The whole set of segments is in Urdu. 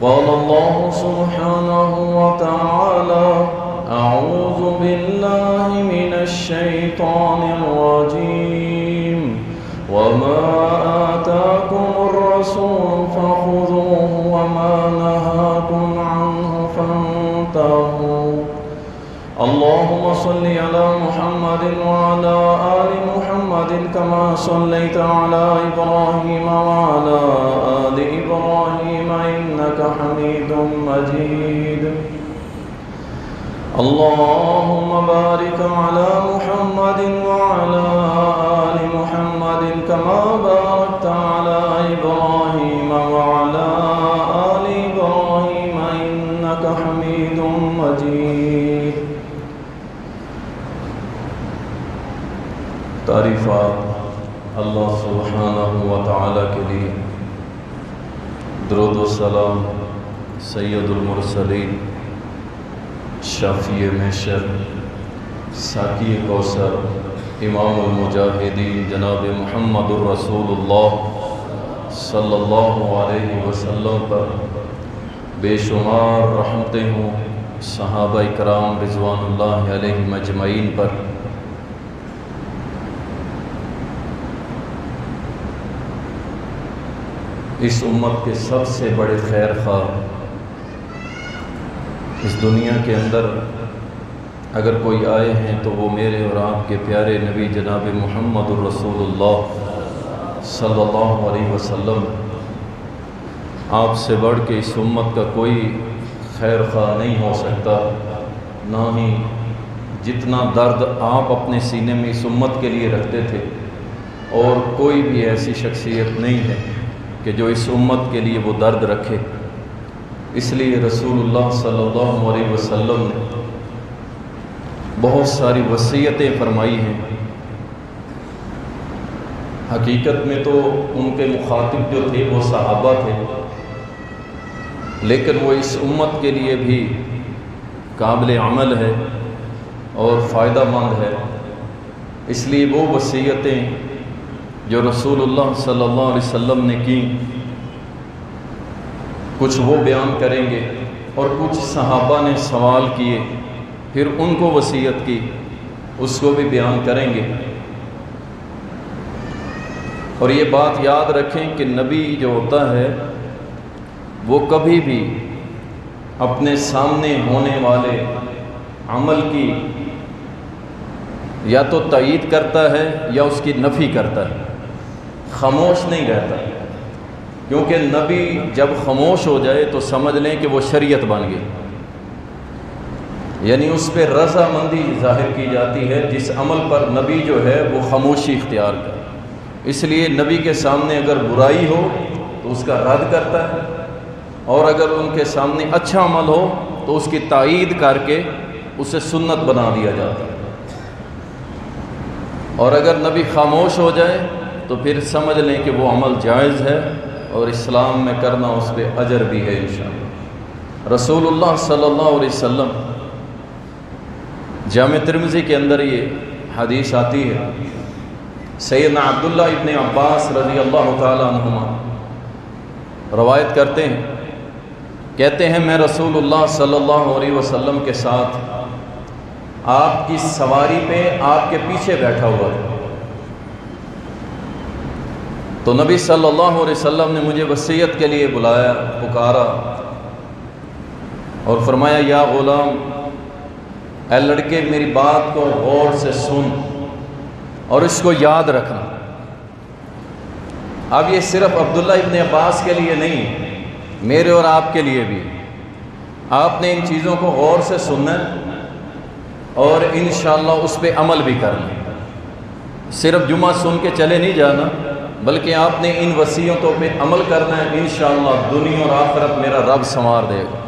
قال الله سبحانه وتعالى: أعوذ بالله من الشيطان الرجيم وما آتاكم الرسول فخذوه وما نهاكم عنه فانتهوا. اللهم صل على محمد وعلى آل محمد كما صليت على إبراهيم وعلى آل إبراهيم إنك حميد مجيد. اللهم بارك على محمد وعلى آل محمد كما باركت على إبراهيم وعلى آل إبراهيم إنك حميد مجيد. تعریفات اللہ سبحانہ و تعالیٰ کے لیے، درود و سلام سید المرسلین، شافی محشر، ساقی کوثر، امام المجاہدین جناب محمد الرسول اللہ صلی اللہ علیہ وسلم پر بے شمار رحمتیں ہوں، صحابہ کرام رضوان اللہ علیہم اجمعین پر۔ اس امت کے سب سے بڑے خیر خواہ اس دنیا کے اندر اگر کوئی آئے ہیں تو وہ میرے اور آپ کے پیارے نبی جناب محمد الرسول اللہ صلی اللہ علیہ وسلم۔ آپ سے بڑھ کے اس امت کا کوئی خیر خواہ نہیں ہو سکتا، نہ ہی جتنا درد آپ اپنے سینے میں اس امت کے لیے رکھتے تھے، اور کوئی بھی ایسی شخصیت نہیں ہے کہ جو اس امت کے لیے وہ درد رکھے۔ اس لیے رسول اللہ صلی اللہ علیہ وسلم نے بہت ساری وصیتیں فرمائی ہیں۔ حقیقت میں تو ان کے مخاطب جو تھے وہ صحابہ تھے، لیکن وہ اس امت کے لیے بھی قابل عمل ہے اور فائدہ مند ہے۔ اس لیے وہ وصیتیں جو رسول اللہ صلی اللہ علیہ وسلم نے کی، کچھ وہ بیان کریں گے، اور کچھ صحابہ نے سوال کیے پھر ان کو وصیت کی، اس کو بھی بیان کریں گے۔ اور یہ بات یاد رکھیں کہ نبی جو ہوتا ہے وہ کبھی بھی اپنے سامنے ہونے والے عمل کی یا تو تائید کرتا ہے یا اس کی نفی کرتا ہے، خاموش نہیں رہتا۔ کیونکہ نبی جب خاموش ہو جائے تو سمجھ لیں کہ وہ شریعت بن گئی، یعنی اس پہ رضامندی ظاہر کی جاتی ہے جس عمل پر نبی جو ہے وہ خاموشی اختیار کرے۔ اس لیے نبی کے سامنے اگر برائی ہو تو اس کا رد کرتا ہے، اور اگر ان کے سامنے اچھا عمل ہو تو اس کی تائید کر کے اسے سنت بنا دیا جاتا ہے۔ اور اگر نبی خاموش ہو جائے تو پھر سمجھ لیں کہ وہ عمل جائز ہے اور اسلام میں کرنا اس پہ اجر بھی ہے انشاءاللہ۔ رسول اللہ صلی اللہ علیہ وسلم، جامع ترمذی کے اندر یہ حدیث آتی ہے، سیدنا عبداللہ ابن عباس رضی اللہ تعالی عنہما روایت کرتے ہیں، کہتے ہیں میں رسول اللہ صلی اللہ علیہ وسلم کے ساتھ آپ کی سواری پہ آپ کے پیچھے بیٹھا ہوا تھا، تو نبی صلی اللہ علیہ وسلم نے مجھے وصیت کے لیے بلایا، پکارا اور فرمایا یا غلام، اے لڑکے میری بات کو غور سے سن اور اس کو یاد رکھنا۔ اب یہ صرف عبداللہ ابن عباس کے لیے نہیں، میرے اور آپ کے لیے بھی۔ آپ نے ان چیزوں کو غور سے سننا اور انشاءاللہ اس پہ عمل بھی کرنا۔ صرف جمعہ سن کے چلے نہیں جانا، بلکہ آپ نے ان وصیتوں پہ عمل کرنا ہے، انشاءاللہ دنیا اور آخرت میرا رب سنوار دے گا۔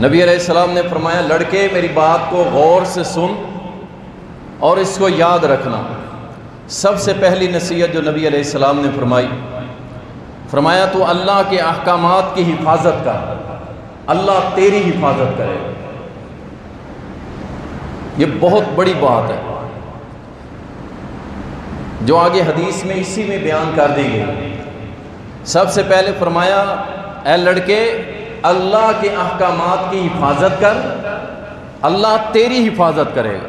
نبی علیہ السلام نے فرمایا لڑکے میری بات کو غور سے سن اور اس کو یاد رکھنا۔ سب سے پہلی نصیحت جو نبی علیہ السلام نے فرمایا تو اللہ کے احکامات کی حفاظت کر، اللہ تیری حفاظت کرے گا۔ یہ بہت بڑی بات ہے جو آگے حدیث میں اسی میں بیان کر دی گئی۔ سب سے پہلے فرمایا اے لڑکے اللہ کے احکامات کی حفاظت کر، اللہ تیری حفاظت کرے گا۔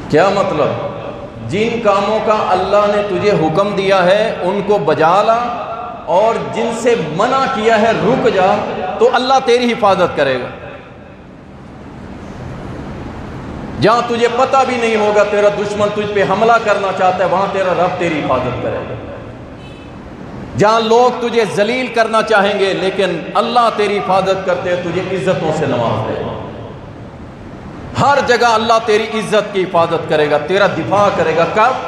کیا مطلب؟ جن کاموں کا اللہ نے تجھے حکم دیا ہے ان کو بجا لا، اور جن سے منع کیا ہے رک جا، تو اللہ تیری حفاظت کرے گا۔ جہاں تجھے پتہ بھی نہیں ہوگا تیرا دشمن تجھ پہ حملہ کرنا چاہتا ہے، وہاں تیرا رب تیری حفاظت کرے گا۔ جہاں لوگ تجھے ذلیل کرنا چاہیں گے لیکن اللہ تیری حفاظت کرتے ہیں، تجھے عزتوں سے نواز دے گا۔ ہر جگہ اللہ تیری عزت کی حفاظت کرے گا، تیرا دفاع کرے گا۔ کب؟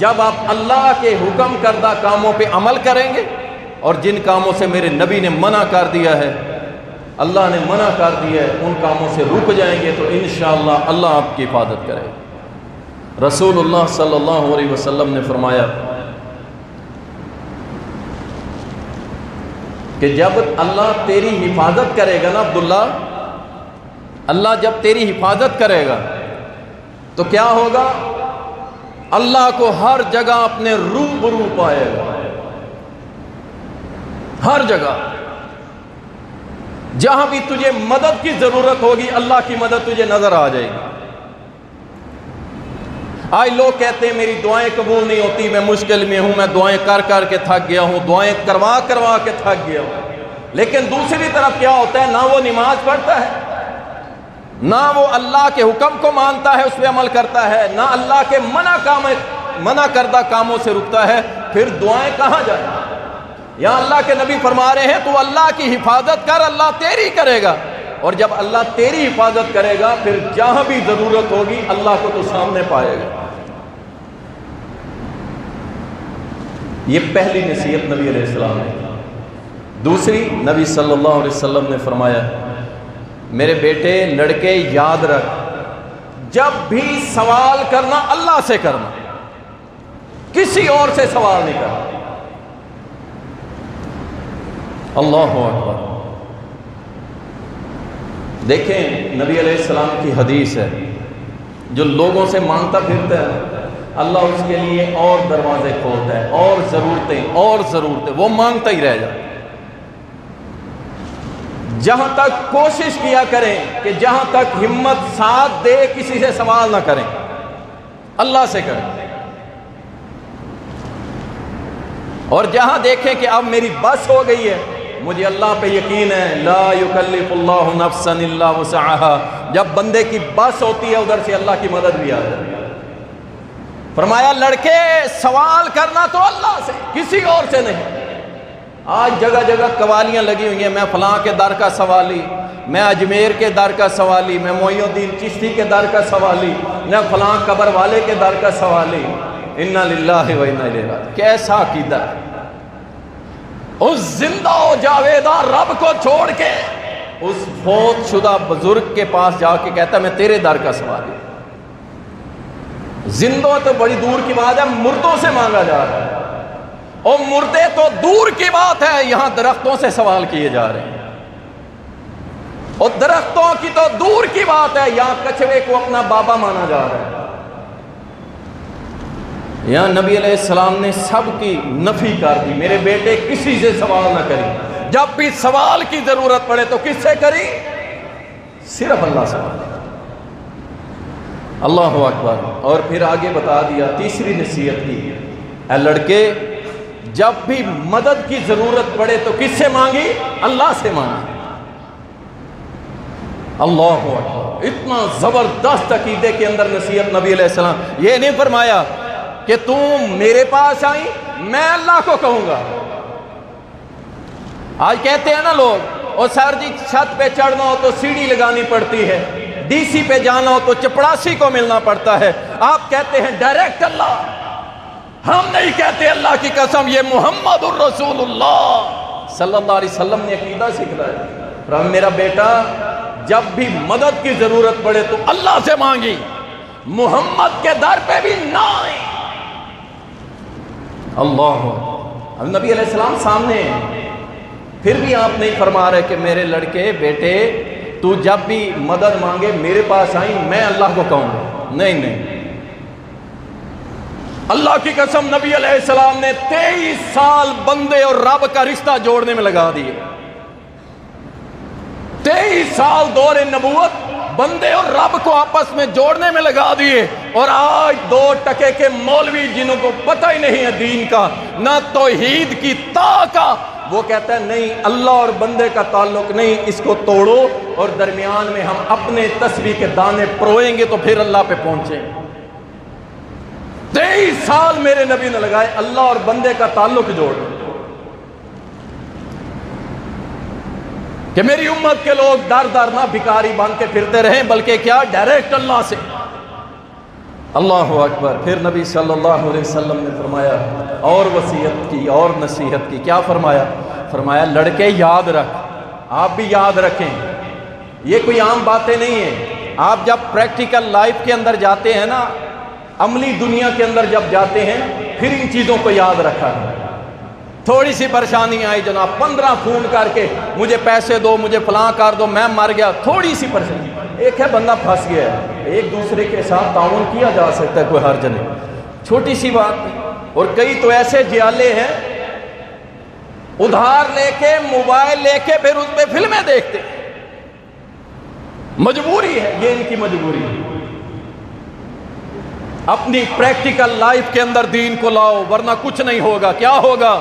جب آپ اللہ کے حکم کردہ کاموں پہ عمل کریں گے، اور جن کاموں سے میرے نبی نے منع کر دیا ہے، اللہ نے منع کر دیا ہے، ان کاموں سے رک جائیں گے، تو انشاءاللہ اللہ آپ کی حفاظت کرے گا۔ رسول اللہ صلی اللہ علیہ وسلم نے فرمایا کہ جب اللہ تیری حفاظت کرے گا نا عبداللہ، اللہ جب تیری حفاظت کرے گا تو کیا ہوگا؟ اللہ کو ہر جگہ اپنے روبرو پائے گا، ہر جگہ۔ جہاں بھی تجھے مدد کی ضرورت ہوگی اللہ کی مدد تجھے نظر آ جائے گی۔ آج لوگ کہتے ہیں میری دعائیں قبول نہیں ہوتی، میں مشکل میں ہوں، میں دعائیں کر کر کے تھک گیا ہوں، دعائیں کروا کروا کے تھک گیا ہوں۔ لیکن دوسری طرف کیا ہوتا ہے؟ نہ وہ نماز پڑھتا ہے، نہ وہ اللہ کے حکم کو مانتا ہے، اس پہ عمل کرتا ہے، نہ اللہ کے منع کردہ کاموں سے رکتا ہے، پھر دعائیں کہاں جائیں؟ یہاں اللہ کے نبی فرما رہے ہیں تو اللہ کی حفاظت کر، اللہ تیری کرے گا۔ اور جب اللہ تیری حفاظت کرے گا پھر جہاں بھی ضرورت ہوگی اللہ کو تو سامنے پائے گا۔ یہ پہلی نصیحت نبی علیہ السلام نے۔ دوسری، نبی صلی اللہ علیہ وسلم نے فرمایا میرے بیٹے لڑکے یاد رکھ، جب بھی سوال کرنا اللہ سے کرنا، کسی اور سے سوال نہیں کرنا۔ اللہ اکبر۔ دیکھیں نبی علیہ السلام کی حدیث ہے، جو لوگوں سے مانگتا پھرتا ہے اللہ اس کے لیے اور دروازے کھولتا ہے، اور ضرورتیں وہ مانگتا ہی رہ جائے۔ جہاں تک کوشش کیا کریں کہ جہاں تک ہمت ساتھ دے کسی سے سوال نہ کریں، اللہ سے کریں۔ اور جہاں دیکھیں کہ اب میری بس ہو گئی ہے، مجھے اللہ پہ یقین ہے، لا یکلف اللہ نفسا الا وسعها، جب بندے کی بس ہوتی ہے ادھر سے اللہ کی مدد بھی آ جاتی ہے۔ فرمایا لڑکے سوال کرنا تو اللہ سے، کسی اور سے نہیں۔ آج جگہ جگہ قوالیاں لگی ہوئی ہیں، میں فلاں کے در کا سوالی، میں اجمیر کے در کا سوالی، میں معین الدین چشتی کے در کا سوالی، میں فلاں قبر والے کے در کا سوالی۔ انا للہ و انا الیہ راجعون۔ کیسا عقیدہ ہے؟ اس زندہ و جاویدہ رب کو چھوڑ کے اس فوت شدہ بزرگ کے پاس جا کے کہتا ہے میں تیرے در کا سوالی۔ زندوں تو بڑی دور کی بات ہے، مردوں سے مانگا جا رہا ہے، اور مردے تو دور کی بات ہے، یہاں درختوں سے سوال کیے جا رہے ہیں۔ اور درختوں کی تو دور کی بات ہے، یہاں کچھوے کو اپنا بابا مانا جا رہا ہے۔ یہاں نبی علیہ السلام نے سب کی نفی کر دی، میرے بیٹے کسی سے سوال نہ کری، جب بھی سوال کی ضرورت پڑے تو کس سے کری؟ صرف اللہ سے۔ اللہ اکبر۔ اور پھر آگے بتا دیا تیسری نصیحت کی، اے لڑکے جب بھی مدد کی ضرورت پڑے تو کس سے مانگی؟ اللہ سے مانگی۔ اللہ اکبر۔ اتنا زبردست عقیدے کے اندر نصیحت نبی علیہ السلام۔ یہ نہیں فرمایا کہ تم میرے پاس آئی میں اللہ کو کہوں گا۔ آج کہتے ہیں نا لوگ، اور سر جی چھت پہ چڑھنا ہو تو سیڑھی لگانی پڑتی ہے، ڈی سی پہ جانا ہو تو چپڑاسی کو ملنا پڑتا ہے، آپ کہتے ہیں ڈائریکٹ اللہ۔ ہم نہیں کہتے، اللہ کی قسم یہ محمد الرسول اللہ صلی اللہ علیہ وسلم نے عقیدہ سکھلایا۔ میرا بیٹا جب بھی مدد کی ضرورت پڑے تو اللہ سے مانگی، محمد کے در پہ بھی نہ آئی۔ اللہ، اب نبی علیہ السلام سامنے ہیں، پھر بھی آپ نہیں فرما رہے کہ میرے لڑکے بیٹے تو جب بھی مدد مانگے میرے پاس آئی میں اللہ کو کہوں گا۔ نہیں نہیں، اللہ کی قسم نبی علیہ السلام نے 23 سال بندے اور رب کا رشتہ جوڑنے میں لگا دیے. 23 سال دور نبوت بندے اور رب کو آپس میں جوڑنے میں لگا دیے. اور آج 2 ٹکے کے مولوی جنہوں کو پتہ ہی نہیں ہے دین کا نہ توحید کی تا کا، وہ کہتا ہے نہیں اللہ اور بندے کا تعلق نہیں، اس کو توڑو اور درمیان میں ہم اپنے تسبیح کے دانے پروئیں گے تو پھر اللہ پہ پہنچیں. 23 سال میرے نبی نے لگائے اللہ اور بندے کا تعلق جوڑنے، کہ میری امت کے لوگ در در نہ بھکاری بن کے پھرتے رہیں بلکہ کیا ڈائریکٹ اللہ سے. اللہ اکبر. پھر نبی صلی اللہ علیہ وسلم نے فرمایا اور وصیت کی اور نصیحت کی. کیا فرمایا؟ فرمایا لڑکے یاد رکھ، آپ بھی یاد رکھیں، یہ کوئی عام باتیں نہیں ہیں. آپ جب پریکٹیکل لائف کے اندر جاتے ہیں نا، عملی دنیا کے اندر جب جاتے ہیں پھر ان چیزوں کو یاد رکھا ہے. تھوڑی سی پریشانی آئی جناب 15 فون کر کے مجھے پیسے دو، مجھے فلاں کر دو، میں مر گیا، تھوڑی سی پریشانی. ایک ہے بندہ پھنس گیا ہے، ایک دوسرے کے ساتھ تعاون کیا جا سکتا ہے، کوئی حرج نہیں، چھوٹی سی بات. اور کئی تو ایسے جیالے ہیں ادھار لے کے موبائل لے کے پھر اس پہ فلمیں دیکھتے. مجبوری ہے، یہ ان کی مجبوری ہے. اپنی پریکٹیکل لائف کے اندر دین کو لاؤ ورنہ کچھ نہیں ہوگا. کیا ہوگا؟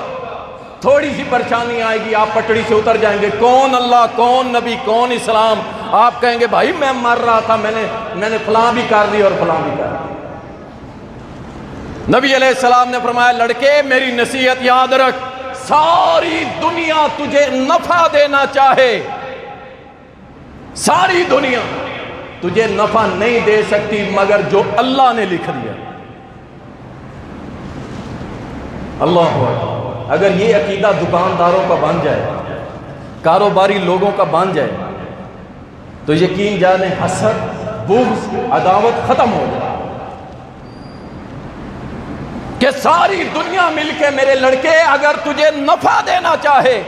تھوڑی سی پریشانی آئے گی آپ پٹڑی سے اتر جائیں گے. کون اللہ، کون نبی، کون اسلام. آپ کہیں گے بھائی میں مر رہا تھا، میں نے فلاں بھی کر دی اور فلاں بھی کر دی. نبی علیہ السلام نے فرمایا لڑکے میری نصیحت یاد رکھ، ساری دنیا تجھے نفع دینا چاہے، ساری دنیا تجھے نفع نہیں دے سکتی مگر جو اللہ نے لکھ دیا. اللہ اکبر. اگر یہ عقیدہ دکانداروں کا بن جائے، کاروباری لوگوں کا بن جائے تو یقین جانیں حسد، بغض، عداوت ختم ہو جائے. کہ ساری دنیا مل کے میرے لڑکے اگر تجھے نفع دینا چاہے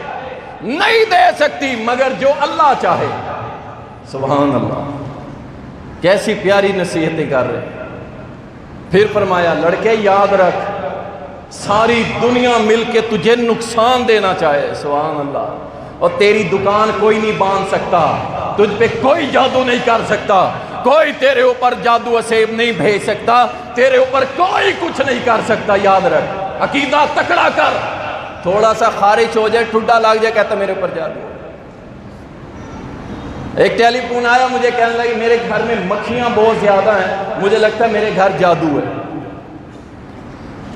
نہیں دے سکتی مگر جو اللہ چاہے. سبحان اللہ. کیسی پیاری نصیحتیں کر رہے ہیں. پھر فرمایا لڑکے یاد رکھ، ساری دنیا مل کے تجھے نقصان دینا چاہے، سبحان اللہ، اور تیری دکان کوئی نہیں باندھ سکتا، تجھ پہ کوئی جادو نہیں کر سکتا، کوئی تیرے اوپر جادو اسیب نہیں بھیج سکتا، تیرے اوپر کوئی کچھ نہیں کر سکتا. یاد رکھ، عقیدہ تکڑا کر. تھوڑا سا خارج ہو جائے، ٹھڈا لگ جائے، کہتا میرے اوپر جادو. ایک ٹیلی فون آیا، مجھے کہنے لگی میرے گھر میں مکھیاں بہت زیادہ ہیں، مجھے لگتا ہے میرے گھر جادو ہے.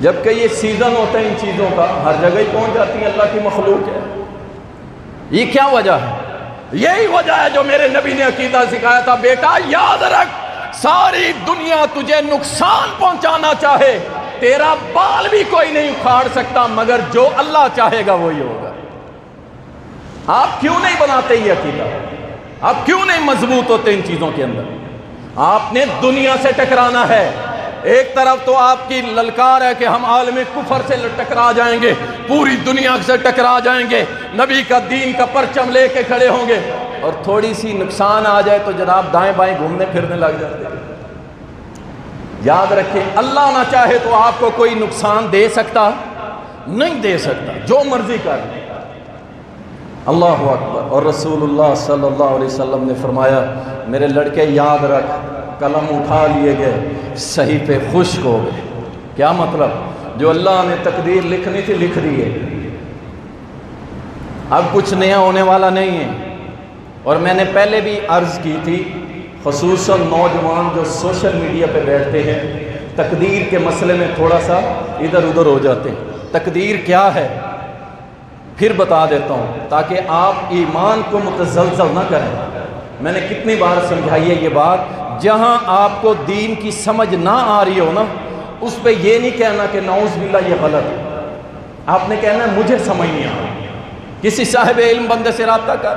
جبکہ یہ سیزن ہوتا ہے ان چیزوں کا، ہر جگہ ہی پہنچ جاتی ہیں، اللہ کی مخلوق ہے. یہ کیا وجہ ہے؟ یہی وجہ ہے جو میرے نبی نے عقیدہ سکھایا تھا، بیٹا یاد رکھ، ساری دنیا تجھے نقصان پہنچانا چاہے تیرا بال بھی کوئی نہیں اکھاڑ سکتا مگر جو اللہ چاہے گا وہی ہوگا. آپ کیوں نہیں بناتے یہ عقیدہ؟ آپ کیوں نہیں مضبوط ہوتے ان چیزوں کے اندر؟ آپ نے دنیا سے ٹکرانا ہے. ایک طرف تو آپ کی للکار ہے کہ ہم عالم کفر سے ٹکرا جائیں گے، پوری دنیا سے ٹکرا جائیں گے، نبی کا دین کا پرچم لے کے کھڑے ہوں گے، اور تھوڑی سی نقصان آ جائے تو جناب دائیں بائیں گھومنے پھرنے لگ جاتے ہیں. یاد رکھیں اللہ نہ چاہے تو آپ کو کوئی نقصان دے سکتا نہیں، دے سکتا، جو مرضی کر. اللہ اکبر. اور رسول اللہ صلی اللہ علیہ وسلم نے فرمایا میرے لڑکے یاد رکھ، قلم اٹھا لیے گئے، صحیفے خشک ہو گئے. کیا مطلب؟ جو اللہ نے تقدیر لکھنی تھی لکھ دی ہے، اب کچھ نیا ہونے والا نہیں ہے. اور میں نے پہلے بھی عرض کی تھی، خصوصاً نوجوان جو سوشل میڈیا پہ بیٹھتے ہیں تقدیر کے مسئلے میں تھوڑا سا ادھر ادھر ہو جاتے ہیں. تقدیر کیا ہے پھر بتا دیتا ہوں تاکہ آپ ایمان کو متزلزل نہ کریں. میں نے کتنی بار سمجھائی ہے یہ بات، جہاں آپ کو دین کی سمجھ نہ آ رہی ہو نا، اس پہ یہ نہیں کہنا کہ نعوذ باللہ یہ غلط ہے. آپ نے کہنا ہے مجھے سمجھ نہیں آ رہی. کسی صاحب علم بندے سے رابطہ کر،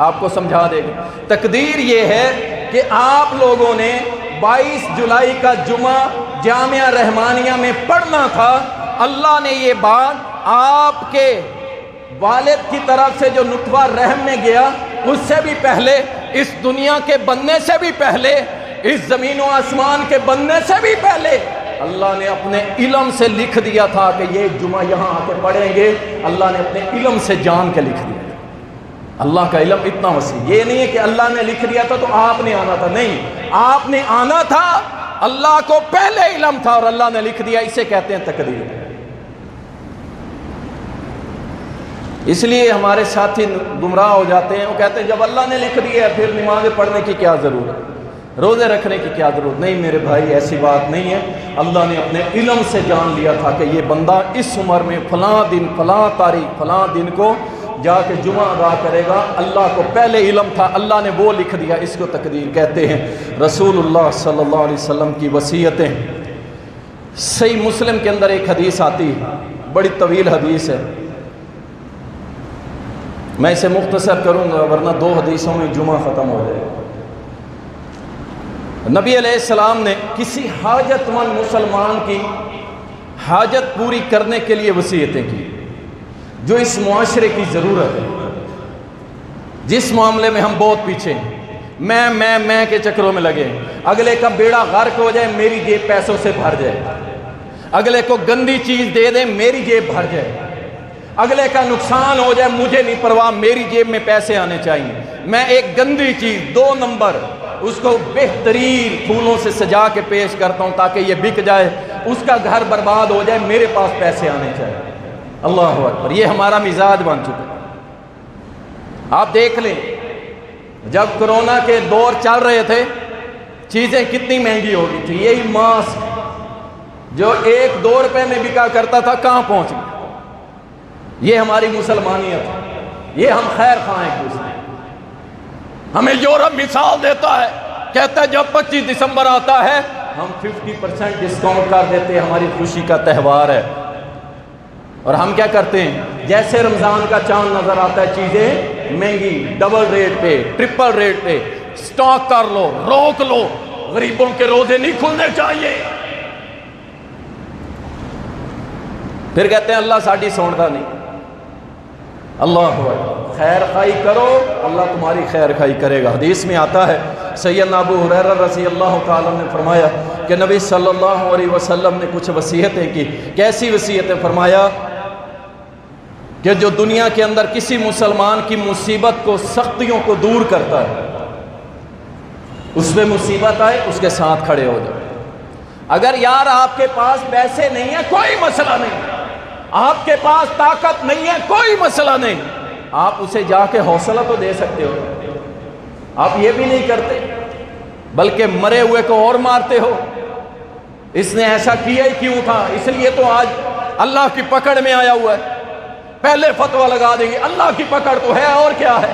آپ کو سمجھا دے گا. تقدیر یہ ہے کہ آپ لوگوں نے 22 جولائی کا جمعہ جامعہ رحمانیہ میں پڑھنا تھا. اللہ نے یہ بات آپ کے والد کی طرف سے جو نطفہ رحم میں گیا اس سے بھی پہلے، اس دنیا کے بننے سے بھی پہلے، اس زمین و آسمان کے بننے سے بھی پہلے اللہ نے اپنے علم سے لکھ دیا تھا کہ یہ جمعہ یہاں آ کے پڑھیں گے، اللہ نے اپنے علم سے جان کے لکھ دیا. اللہ کا علم اتنا وسیع. یہ نہیں ہے کہ اللہ نے لکھ دیا تھا تو آپ نے آنا تھا، نہیں، آپ نے آنا تھا، اللہ کو پہلے علم تھا اور اللہ نے لکھ دیا. اسے کہتے ہیں تقدیر. اس لیے ہمارے ساتھی گمراہ ہو جاتے ہیں، وہ کہتے ہیں جب اللہ نے لکھ دیا ہے پھر نمازیں پڑھنے کی کیا ضرورت، روزے رکھنے کی کیا ضرورت. نہیں میرے بھائی، ایسی بات نہیں ہے. اللہ نے اپنے علم سے جان لیا تھا کہ یہ بندہ اس عمر میں فلاں دن فلاں تاریخ فلاں دن کو جا کے جمعہ ادا کرے گا. اللہ کو پہلے علم تھا، اللہ نے وہ لکھ دیا. اس کو تقدیر کہتے ہیں. رسول اللہ صلی اللہ علیہ وسلم کی وصیتیں. صحیح مسلم کے اندر ایک حدیث آتی ہے، بڑی طویل حدیث ہے، میں اسے مختصر کروں گا ورنہ 2 حدیثوں میں جمعہ ختم ہو جائے گا. نبی علیہ السلام نے کسی حاجت مند مسلمان کی حاجت پوری کرنے کے لیے وصیتیں کی جو اس معاشرے کی ضرورت ہے. جس معاملے میں ہم بہت پیچھے ہیں، میں کے چکروں میں لگے، اگلے کا بیڑا غرق ہو جائے میری جیب پیسوں سے بھر جائے، اگلے کو گندی چیز دے دیں میری جیب بھر جائے، اگلے کا نقصان ہو جائے مجھے نہیں پرواہ، میری جیب میں پیسے آنے چاہیے. میں ایک گندی چیز 2 نمبر اس کو بہترین پھولوں سے سجا کے پیش کرتا ہوں تاکہ یہ بک جائے، اس کا گھر برباد ہو جائے، میرے پاس پیسے آنے چاہیے. اللہ اکبر. یہ ہمارا مزاج بن چکا ہے. آپ دیکھ لیں جب کرونا کے دور چل رہے تھے چیزیں کتنی مہنگی ہو گئی تھی. یہی ماسک جو 1-2 روپے میں بکا کرتا تھا کہاں پہنچ گیا. یہ ہماری مسلمانیت ہے. یہ ہم خیر خواہ ہیں. دوسرے ہمیں یورپ مثال دیتا ہے، کہتا ہے جب 25 دسمبر آتا ہے ہم 50% ڈسکاؤنٹ کر دیتے ہیں، ہماری خوشی کا تہوار ہے. اور ہم کیا کرتے ہیں، جیسے رمضان کا چاند نظر آتا ہے چیزیں مہنگی، ڈبل ریٹ پہ، ٹرپل ریٹ پہ. سٹاک کر لو، روک لو، غریبوں کے روزے نہیں کھلنے چاہیے. پھر کہتے ہیں اللہ ساڈی سوڑتا نہیں. اللہ خیر خائی کرو، اللہ تمہاری خیر خائی کرے گا. حدیث میں آتا ہے سیدنا ابو ہریرہ رضی اللہ تعالیٰ نے فرمایا کہ نبی صلی اللہ علیہ وسلم نے کچھ وصیتیں کی. کیسی وصیتیں؟ فرمایا کہ جو دنیا کے اندر کسی مسلمان کی مصیبت کو، سختیوں کو دور کرتا ہے، اس میں مصیبت آئے اس کے ساتھ کھڑے ہو جائے. اگر یار آپ کے پاس پیسے نہیں ہیں کوئی مسئلہ نہیں، آپ کے پاس طاقت نہیں ہے کوئی مسئلہ نہیں، آپ اسے جا کے حوصلہ تو دے سکتے ہو. آپ یہ بھی نہیں کرتے بلکہ مرے ہوئے کو اور مارتے ہو. اس نے ایسا کیا ہی کیوں تھا، اس لیے تو آج اللہ کی پکڑ میں آیا ہوا ہے. پہلے فتویٰ لگا دیں گے اللہ کی پکڑ تو ہے اور کیا ہے،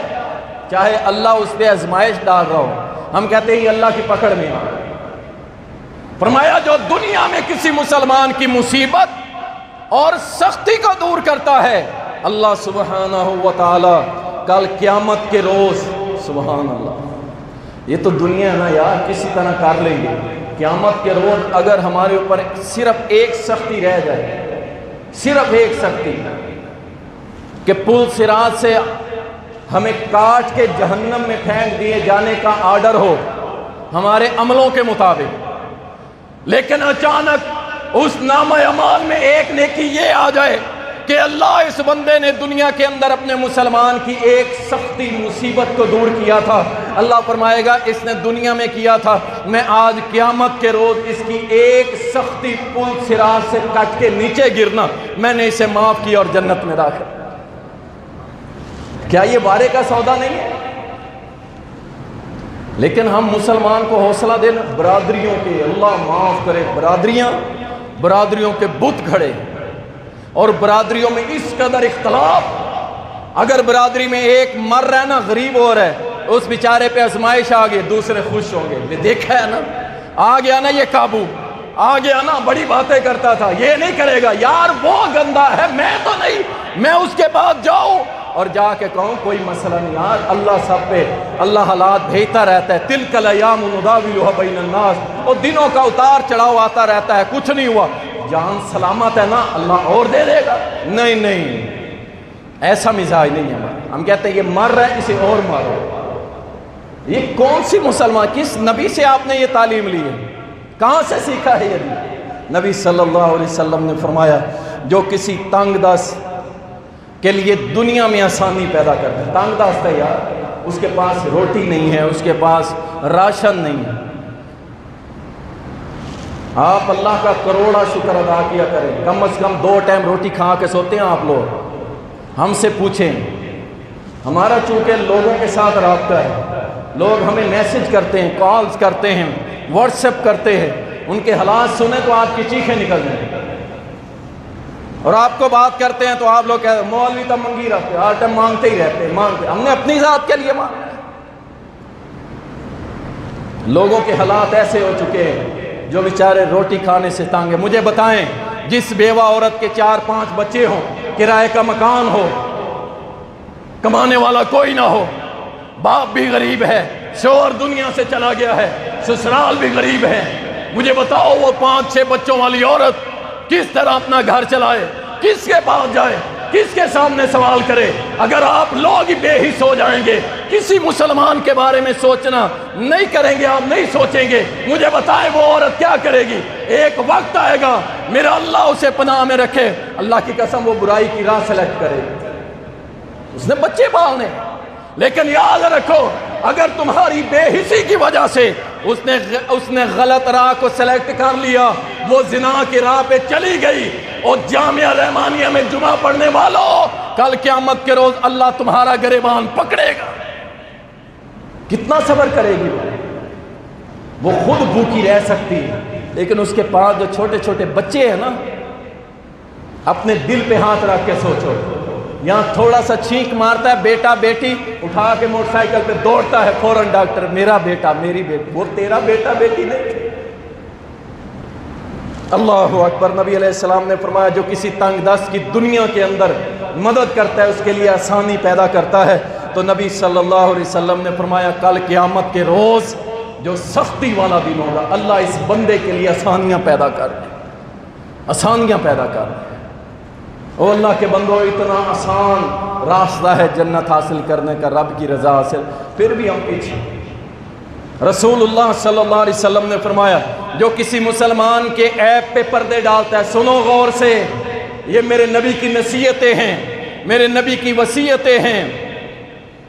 چاہے اللہ اس پہ آزمائش ڈال رہا ہو، ہم کہتے ہیں یہ اللہ کی پکڑ میں آ. فرمایا جو دنیا میں کسی مسلمان کی مصیبت اور سختی کو دور کرتا ہے، اللہ سبحانہ و تعالی کل قیامت کے روز، سبحان اللہ، یہ تو دنیا ہے نا یار، کسی طرح کر لیں گے. قیامت کے روز اگر ہمارے اوپر صرف ایک سختی رہ جائے، صرف ایک سختی کہ پل صراط سے ہمیں کاٹ کے جہنم میں پھینک دیے جانے کا آرڈر ہو ہمارے عملوں کے مطابق، لیکن اچانک اس نامہ اعمال میں ایک نیکی یہ آ جائے کہ اللہ اس بندے نے دنیا کے اندر اپنے مسلمان کی ایک سختی مصیبت کو دور کیا تھا، اللہ فرمائے گا اس نے دنیا میں کیا تھا، میں آج قیامت کے روز اس کی ایک سختی پل صراط سے کٹ کے نیچے گرنا میں نے اسے معاف کیا اور جنت میں داخل. کیا یہ بارے کا سودا نہیں ہے؟ لیکن ہم مسلمان کو حوصلہ دینا، برادریوں کے، اللہ معاف کرے، برادریوں کے بت کھڑے اور برادریوں میں اس قدر اختلاف. اگر برادری میں ایک مر رہا ہے نا، غریب ہو رہا ہے، اس بیچارے پہ آزمائش آ گئی، دوسرے خوش ہوں گے. دیکھا ہے نا، آ گیا نا یہ قابو، آ گیا نا، بڑی باتیں کرتا تھا، یہ نہیں کرے گا یار، وہ گندا ہے، میں تو نہیں، میں اس کے بعد جاؤں اور جا کے کہوں کوئی مسئلہ نہیں یار، اللہ سب پہ، اللہ حالات بھیجتا رہتا ہے. تلک الایام نداولها بین الناس، اور دنوں کا اتار چڑھاؤ آتا رہتا ہے، کچھ نہیں ہوا، جان سلامت ہے نا، اللہ اور دے دے گا. نہیں، ایسا مزاج نہیں ہے. ہم کہتے ہیں یہ مر رہا ہے اسے اور مارو. یہ کون سی مسلمان، کس نبی سے آپ نے یہ تعلیم لی ہے، کہاں سے سیکھا ہے یہ؟ نبی صلی اللہ علیہ وسلم نے فرمایا جو کسی تنگ دست کے لیے دنیا میں آسانی پیدا کرتا ہے، تنگ دست ہے یار، اس کے پاس روٹی نہیں ہے، اس کے پاس راشن نہیں ہے، آپ اللہ کا کروڑا شکر ادا کیا کریں، کم از کم 2 ٹائم روٹی کھا کے سوتے ہیں آپ لوگ؟ ہم سے پوچھیں، ہمارا چونکہ لوگوں کے ساتھ رابطہ ہے، لوگ ہمیں میسج کرتے ہیں، کالز کرتے ہیں، واٹس ایپ کرتے ہیں، ان کے حالات سنیں تو آپ کی چیخیں نکل جائیں، اور آپ کو بات کرتے ہیں تو آپ لوگ کہتے ہیں مولوی تو منگی رہتے، ہر ٹائم مانگتے ہی رہتے، ہم نے اپنی ذات کے لیے مانگا ہے۔ لوگوں کے حالات ایسے ہو چکے ہیں جو بیچارے روٹی کھانے سے تنگ ہیں۔ مجھے بتائیں، جس بیوہ عورت کے 4-5 بچے ہوں، کرائے کا مکان ہو، کمانے والا کوئی نہ ہو، باپ بھی غریب ہے، شوہر دنیا سے چلا گیا ہے، سسرال بھی غریب ہے، مجھے بتاؤ وہ 5-6 بچوں والی عورت کس طرح اپنا گھر چلائے، کس کے پاس جائے، کس کے سامنے سوال کرے؟ اگر آپ لوگ ہی بے حس ہو جائیں گے، کسی مسلمان کے بارے میں سوچنا نہیں کریں گے، آپ نہیں سوچیں گے، مجھے بتائیں وہ عورت کیا کرے گی؟ ایک وقت آئے گا میرا اللہ اسے پناہ میں رکھے، اللہ کی قسم وہ برائی کی راہ سلیکٹ کرے گی، اس نے بچے پالنے، لیکن یاد رکھو اگر تمہاری بے حسی کی وجہ سے اس نے غلط راہ کو سلیکٹ کر لیا، وہ زنا کی راہ پہ چلی گئی، اور جامعہ رحمانیہ میں جمعہ پڑھنے والوں، کل قیامت کے روز اللہ تمہارا گریبان پکڑے گا۔ کتنا صبر کرے گی وہ خود بھوکی رہ سکتی ہے، لیکن اس کے پاس جو چھوٹے چھوٹے بچے ہیں نا، اپنے دل پہ ہاتھ رکھ کے سوچو، یہاں تھوڑا سا چھینک مارتا ہے بیٹا بیٹی، اٹھا کے موٹر سائیکل پہ دوڑتا ہے فوراً ڈاکٹر، میرا بیٹا میری بیٹی، وہ تیرا بیٹا بیٹی نہیں۔ اللہ اکبر۔ نبی علیہ السلام نے فرمایا جو کسی تنگ دست کی دنیا کے اندر مدد کرتا ہے، اس کے لیے آسانی پیدا کرتا ہے، تو نبی صلی اللہ علیہ وسلم نے فرمایا کل قیامت کے روز جو سختی والا دن ہوگا، اللہ اس بندے کے لیے آسانیاں پیدا کر دے، آسانیاں پیدا کر دے۔ او اللہ کے بندوں، اتنا آسان راستہ ہے جنت حاصل کرنے کا، رب کی رضا حاصل، پھر بھی ہم پیچھے۔ رسول اللہ صلی اللہ علیہ وسلم نے فرمایا جو کسی مسلمان کے عیب پہ پردے ڈالتا ہے، سنو غور سے، یہ میرے نبی کی نصیحتیں ہیں، میرے نبی کی وصیتیں ہیں،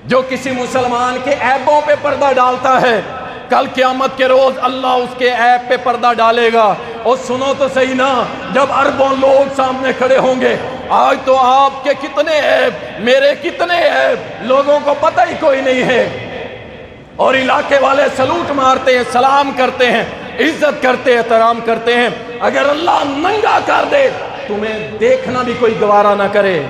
جو کسی مسلمان کے عیبوں پہ پردہ ڈالتا ہے، کل قیامت کے روز اللہ اس کے عیب پہ پردہ ڈالے گا۔ اور سنو تو صحیح نا، جب اربوں لوگ سامنے کھڑے ہوں گے، آج تو آپ کے کتنے عیب، میرے کتنے عیب لوگوں کو پتہ ہی کوئی نہیں ہے، اور علاقے والے سلوٹ مارتے ہیں، سلام کرتے ہیں، عزت کرتے ہیں، احترام کرتے ہیں۔ اگر اللہ ننگا کر دے تمہیں دیکھنا بھی کوئی گوارا نہ کرے،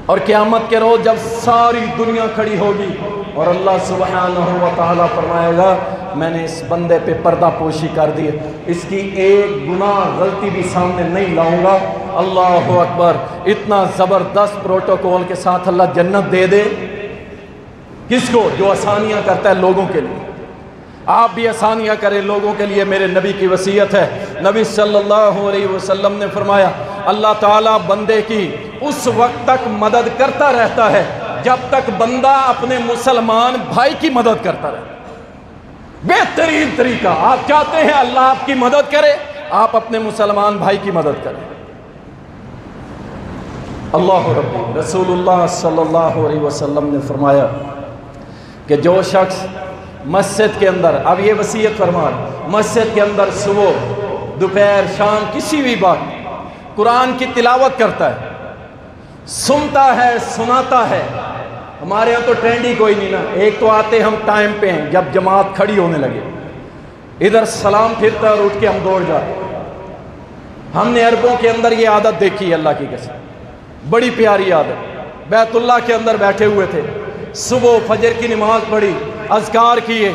اور قیامت کے روز جب ساری دنیا کھڑی ہوگی اور اللہ سبحانہ و تعالیٰ فرمائے گا میں نے اس بندے پہ پردہ پوشی کر دی، اس کی ایک گناہ غلطی بھی سامنے نہیں لاؤں گا۔ اللہ اکبر۔ اتنا زبردست پروٹوکول کے ساتھ اللہ جنت دے دے کس کو؟ جو آسانیاں کرتا ہے لوگوں کے لیے۔ آپ بھی آسانیاں کریں لوگوں کے لیے، میرے نبی کی وصیت ہے۔ نبی صلی اللہ علیہ وسلم نے فرمایا اللہ تعالیٰ بندے کی اس وقت تک مدد کرتا رہتا ہے جب تک بندہ اپنے مسلمان بھائی کی مدد کرتا رہتا ہے۔ بہترین طریقہ، آپ چاہتے ہیں اللہ آپ کی مدد کرے، آپ اپنے مسلمان بھائی کی مدد کریں۔ اللہ ربی، رسول اللہ صلی اللہ علیہ وسلم نے فرمایا کہ جو شخص مسجد کے اندر، اب یہ وصیت فرمان، مسجد کے اندر صبح دوپہر شام کسی بھی وقت قرآن کی تلاوت کرتا ہے، سنتا ہے، سناتا ہے۔ ہمارے یہاں تو ٹرینڈ ہی کوئی نہیں نا، ایک تو آتے ہم ٹائم پہ ہیں جب جماعت کھڑی ہونے لگے، ادھر سلام پھرتا اور اٹھ کے ہم دوڑ جاتے۔ ہم نے عربوں کے اندر یہ عادت دیکھی ہے، اللہ کی قسم بڑی پیاری عادت۔ بیت اللہ کے اندر بیٹھے ہوئے تھے، صبح فجر کی نماز پڑھی، اذکار کیے،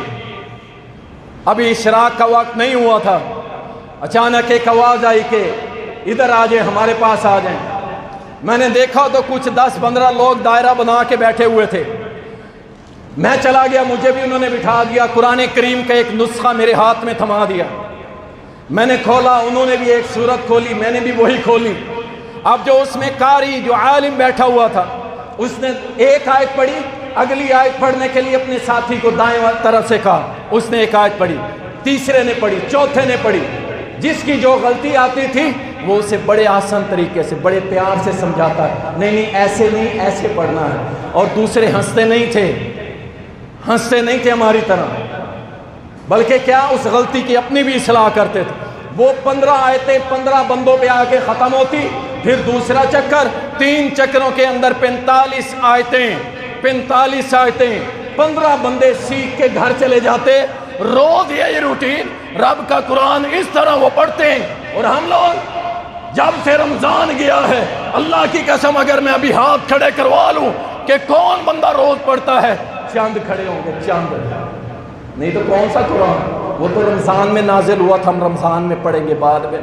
ابھی اشراق کا وقت نہیں ہوا تھا، اچانک ایک آواز آئی کہ ادھر آ جائیں، ہمارے پاس آ جائیں۔ میں نے دیکھا تو کچھ 10-15 لوگ دائرہ بنا کے بیٹھے ہوئے تھے، میں چلا گیا، مجھے بھی انہوں نے بٹھا دیا، قرآن کریم کا ایک نسخہ میرے ہاتھ میں تھما دیا، میں نے کھولا، انہوں نے بھی ایک سورت کھولی، میں نے بھی وہی کھولی۔ اب جو اس میں قاری، جو عالم بیٹھا ہوا تھا، اس نے ایک آیت پڑھی، اگلی آیت پڑھنے کے لیے اپنے ساتھی کو دائیں طرف سے کہا، اس نے ایک آیت پڑھی، تیسرے نے پڑھی، چوتھے نے پڑھی، جس کی جو غلطی آتی تھی وہ اسے بڑے آسان طریقے سے بڑے پیار سے سمجھاتا ہے، نہیں ایسے نہیں، ایسے پڑھنا ہے۔ اور دوسرے ہنستے نہیں تھے ہماری طرح، بلکہ کیا اس غلطی کی اپنی بھی اصلاح کرتے تھے۔ وہ 15 آیتیں 15 بندوں پہ آ کے ختم ہوتی، پھر دوسرا چکر، 3 چکروں کے اندر 45 آیتیں 15 بندے سیکھ کے گھر چلے جاتے۔ روز یہ روٹین، رب کا قرآن اس طرح وہ پڑھتے ہیں۔ اور ہم لوگ جب سے رمضان گیا ہے، اللہ کی قسم اگر میں ابھی ہاتھ کھڑے کروا لوں کہ کون بندہ روز پڑھتا ہے، چند کھڑے ہوں گے، چند، نہیں تو کون سا قرآن؟ وہ تو رمضان میں نازل ہوا تھا، ہم رمضان میں پڑھیں گے بعد میں۔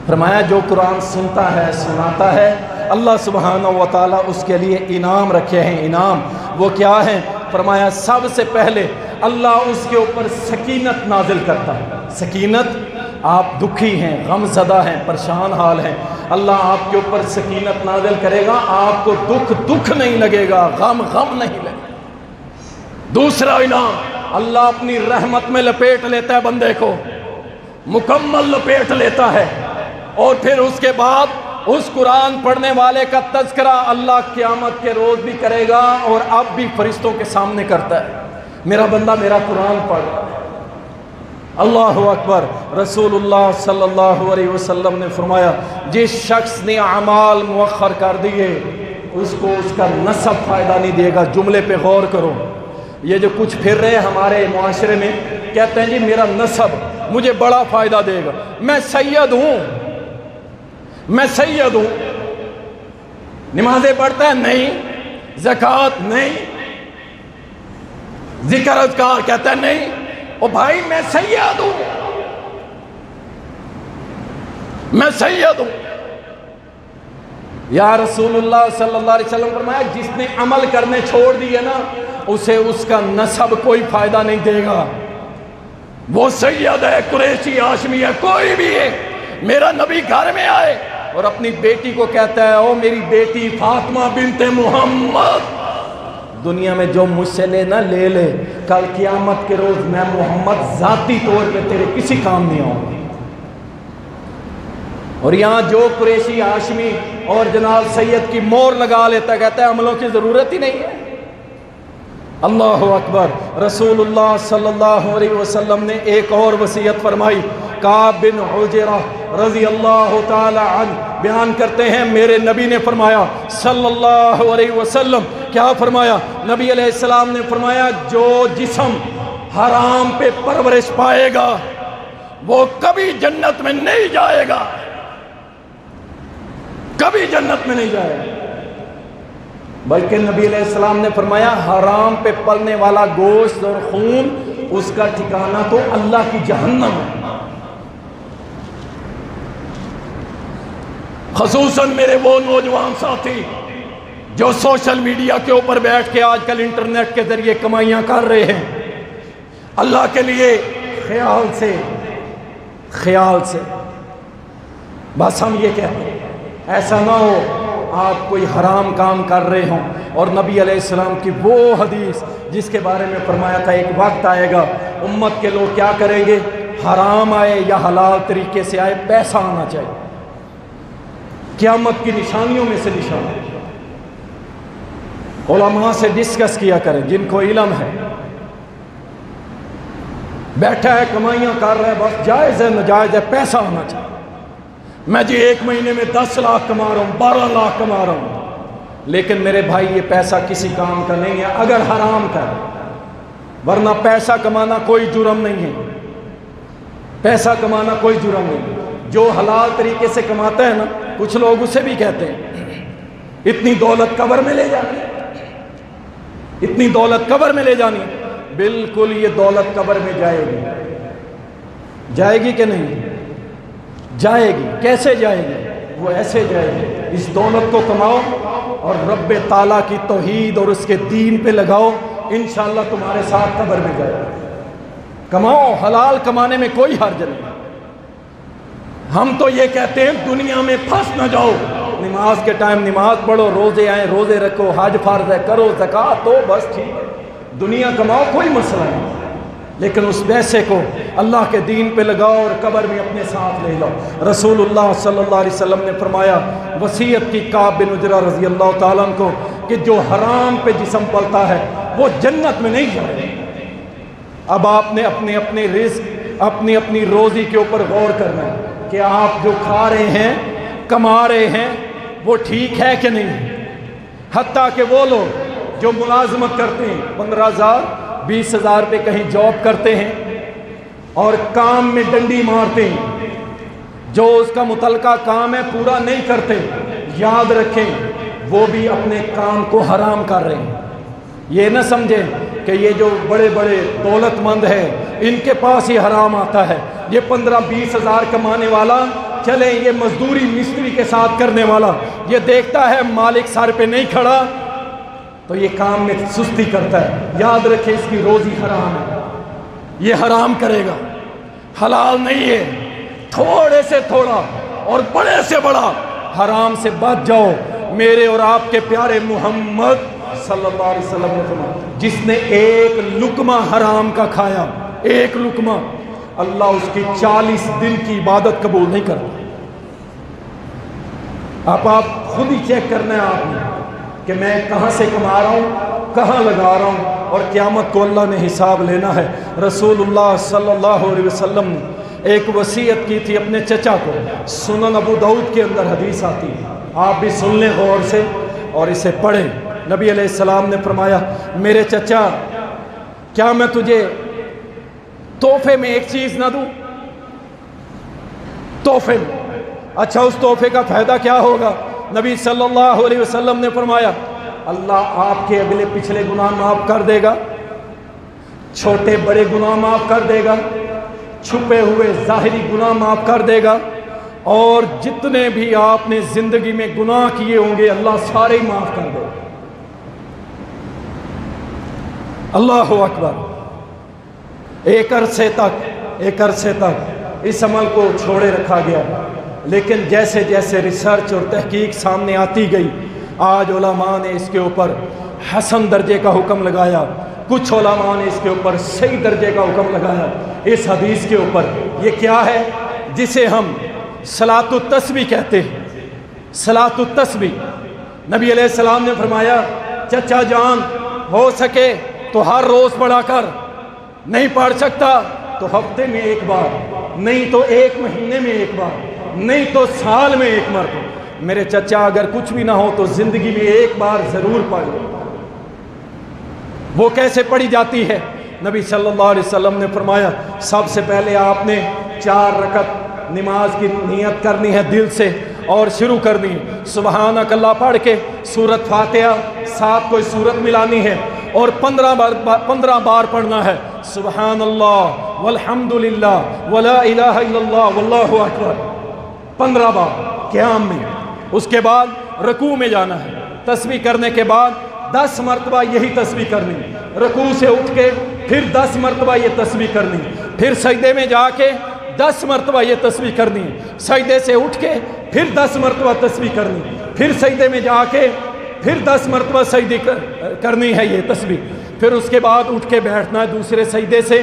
فرمایا جو قرآن سنتا ہے، سناتا ہے، اللہ سبحانہ و تعالیٰ اس کے لیے انعام رکھے ہیں۔ انعام وہ کیا ہے؟ فرمایا سب سے پہلے اللہ اس کے اوپر سکینت نازل کرتا ہے۔ سکینت، آپ دکھی ہیں، غم زدہ ہیں، پریشان حال ہیں، اللہ آپ کے اوپر سکینت نازل کرے گا، آپ کو دکھ نہیں لگے گا، غم نہیں لگے گا۔ دوسرا انعام، اللہ اپنی رحمت میں لپیٹ لیتا ہے بندے کو، مکمل لپیٹ لیتا ہے۔ اور پھر اس کے بعد اس قرآن پڑھنے والے کا تذکرہ اللہ قیامت کے روز بھی کرے گا، اور اب بھی فرشتوں کے سامنے کرتا ہے، میرا بندہ میرا قرآن پڑھ رہا ہے۔ اللہ اکبر۔ رسول اللہ صلی اللہ علیہ وسلم نے فرمایا جس شخص نے اعمال مؤخر کر دیے اس کو اس کا نسب فائدہ نہیں دے گا۔ جملے پہ غور کرو، یہ جو کچھ پھر رہے ہمارے معاشرے میں، کہتے ہیں جی میرا نسب مجھے بڑا فائدہ دے گا، میں سید ہوں، نمازیں پڑھتا ہے نہیں، زکوٰۃ نہیں، ذکر اذکار کہتا ہے نہیں، او بھائی میں سید ہوں۔ یا رسول اللہ صلی اللہ علیہ وسلم فرمایا جس نے عمل کرنے چھوڑ دیے نا اسے اس کا نسب کوئی فائدہ نہیں دے گا۔ وہ سید ہے، قریشی، ہاشمی ہے، کوئی بھی ہے، میرا نبی گھر میں آئے اور اپنی بیٹی کو کہتا ہے او میری بیٹی فاطمہ بنت محمد، دنیا میں جو مجھ سے لینا لے لے، کل قیامت کے روز میں محمد ذاتی طور پہ تیرے کسی کام نہیں آؤں گی۔ اور یہاں جو قریشی، ہاشمی اور جناب سید کی مور لگا لیتا ہے، کہتا ہے عملوں کی ضرورت ہی نہیں ہے۔ اللہ اکبر۔ رسول اللہ صلی اللہ علیہ وسلم نے ایک اور وصیت فرمائی۔ کعب بن عجرہ رضی اللہ تعالی عنہ بیان کرتے ہیں میرے نبی نے فرمایا صلی اللہ علیہ وسلم، کیا فرمایا؟ نبی علیہ السلام نے فرمایا جو جسم حرام پہ پرورش پائے گا وہ کبھی جنت میں نہیں جائے گا، کبھی جنت میں نہیں جائے گا۔ بلکہ نبی علیہ السلام نے فرمایا حرام پہ پلنے والا گوشت اور خون اس کا ٹھکانہ تو اللہ کی جہنم ہے۔ خصوصاً میرے وہ نوجوان ساتھی جو سوشل میڈیا کے اوپر بیٹھ کے آج کل انٹرنیٹ کے ذریعے کمائیاں کر رہے ہیں، اللہ کے لیے خیال سے بس ہم یہ کہتے ہیں ایسا نہ ہو آپ کوئی حرام کام کر رہے ہوں۔ اور نبی علیہ السلام کی وہ حدیث جس کے بارے میں فرمایا تھا ایک وقت آئے گا امت کے لوگ کیا کریں گے، حرام آئے یا حلال طریقے سے آئے پیسہ آنا چاہیے، قیامت کی نشانیوں میں سے نشان۔ علماء سے ڈسکس کیا کریں جن کو علم ہے، بیٹھا ہے کمائیاں کر رہا ہے، بس جائز ہے ناجائز ہے، پیسہ آنا چاہیے۔ میں جی ایک مہینے میں 10 لاکھ کما رہا ہوں، 12 لاکھ کما رہا ہوں، لیکن میرے بھائی یہ پیسہ کسی کام کا نہیں ہے اگر حرام کا ہے، ورنہ پیسہ کمانا کوئی جرم نہیں ہے، پیسہ کمانا کوئی جرم نہیں ہے۔ جو حلال طریقے سے کماتا ہے نا، کچھ لوگ اسے بھی کہتے ہیں اتنی دولت قبر میں لے جانی، اتنی دولت قبر میں لے جانی۔ بالکل یہ دولت قبر میں جائے گی، جائے گی کہ نہیں جائے گی؟ کیسے جائے گی؟ وہ ایسے جائے گی، اس دولت کو کماؤ اور رب تعالیٰ کی توحید اور اس کے دین پہ لگاؤ، انشاءاللہ تمہارے ساتھ قبر میں جائے گا۔ کماؤ، حلال کمانے میں کوئی حرج نہیں۔ ہم تو یہ کہتے ہیں دنیا میں پھنس نہ جاؤ، نماز کے ٹائم نماز پڑھو، روزے آئیں روزے رکھو، حج فرض ہے کرو، زکوٰۃ دو، بس ٹھیک ہے، دنیا کماؤ کوئی مسئلہ نہیں۔ لیکن اس پیسے کو اللہ کے دین پہ لگاؤ اور قبر میں اپنے ساتھ لے لاؤ۔ رسول اللہ صلی اللہ علیہ وسلم نے فرمایا، وصیت کی کعب بن عجرہ رضی اللہ تعالیٰ عنہ کو، کہ جو حرام پہ جسم پلتا ہے وہ جنت میں نہیں جائے۔ اب آپ نے اپنے رزق، اپنی روزی کے اوپر غور کرنا ہے کہ آپ جو کھا رہے ہیں، کما رہے ہیں، وہ ٹھیک ہے کہ نہیں۔ حتیٰ کہ وہ لوگ جو ملازمت کرتے ہیں، 15,000 20,000 پہ کہیں جاب کرتے ہیں اور کام میں ڈنڈی مارتے ہیں، جو اس کا متعلقہ کام ہے پورا نہیں کرتے، یاد رکھیں وہ بھی اپنے کام کو حرام کر رہے ہیں۔ یہ نہ سمجھیں کہ یہ جو بڑے بڑے دولت مند ہیں ان کے پاس ہی حرام آتا ہے۔ یہ 15-20,000 کمانے والا، چلیں یہ مزدوری مستری کے ساتھ کرنے والا، یہ دیکھتا ہے مالک سر پہ نہیں کھڑا تو یہ کام میں سستی کرتا ہے، یاد رکھے اس کی روزی حرام ہے، یہ حرام کرے گا، حلال نہیں ہے۔ تھوڑے سے تھوڑا اور بڑے سے بڑا حرام سے بچ جاؤ۔ میرے اور آپ کے پیارے محمد صلی اللہ علیہ وسلم نے فرمایا، جس نے ایک لقمہ حرام کا کھایا، ایک لقمہ، اللہ اس کی 40 دن کی عبادت قبول نہیں کرتا۔ آپ خود ہی چیک کرنا ہے آپ نے کہ میں کہاں سے کما رہا ہوں، کہاں لگا رہا ہوں، اور قیامت کو اللہ نے حساب لینا ہے۔ رسول اللہ صلی اللہ علیہ وسلم نے ایک وصیت کی تھی اپنے چچا کو، سنن ابو داؤد کے اندر حدیث آتی ہے، آپ بھی سن لیں غور سے اور اسے پڑھیں۔ نبی علیہ السلام نے فرمایا، میرے چچا کیا میں تجھے تحفے میں ایک چیز نہ دوں؟ تحفے میں، اچھا اس تحفے کا فائدہ کیا ہوگا؟ نبی صلی اللہ علیہ وسلم نے فرمایا، اللہ آپ کے اگلے پچھلے گناہ معاف کر دے گا، چھوٹے بڑے گناہ معاف کر دے گا، چھپے ہوئے ظاہری گناہ معاف کر دے گا، اور جتنے بھی آپ نے زندگی میں گناہ کیے ہوں گے اللہ سارے ہی معاف کر دے گا۔ اللہ اکبر۔ ایک عرصے تک اس عمل کو چھوڑے رکھا گیا، لیکن جیسے جیسے ریسرچ اور تحقیق سامنے آتی گئی، آج علماء نے اس کے اوپر حسن درجے کا حکم لگایا، کچھ علماء نے اس کے اوپر صحیح درجے کا حکم لگایا اس حدیث کے اوپر۔ یہ کیا ہے؟ جسے ہم صلاۃ التسبیح کہتے ہیں، صلاۃ التسبیح۔ نبی علیہ السلام نے فرمایا، چچا جان ہو سکے تو ہر روز پڑھا کر، نہیں پڑھ سکتا تو ہفتے میں ایک بار، نہیں تو ایک مہینے میں ایک بار، نہیں تو سال میں ایک مرتبہ۔ میرے چچا اگر کچھ بھی نہ ہو تو زندگی میں ایک بار ضرور پڑھ لو۔ وہ کیسے پڑھی جاتی ہے؟ نبی صلی اللہ علیہ وسلم نے فرمایا، سب سے پہلے آپ نے 4 رکعت نماز کی نیت کرنی ہے دل سے، اور شروع کرنی ہے سبحانک اللہ پڑھ کے، سورت فاتحہ ساتھ کوئی سورت ملانی ہے، اور 15 بار پڑھنا ہے سبحان اللہ والحمدللہ ولا الہ الا اللہ واللہ اکبر، 15 بار قیام میں۔ اس کے بعد رکوع میں جانا ہے، تسبیح کرنے کے بعد 10 مرتبہ یہی تسبیح کرنی، رکوع سے اٹھ کے پھر 10 مرتبہ یہ تسبیح کرنی، پھر سجدے میں جا کے 10 مرتبہ یہ تسبیح کرنی، سجدے سے اٹھ کے پھر 10 مرتبہ تسبیح کرنی، پھر سجدے میں جا کے پھر 10 مرتبہ سجدے کرنی ہے یہ تسبیح، پھر اس کے بعد اٹھ کے بیٹھنا ہے دوسرے سجدے سے،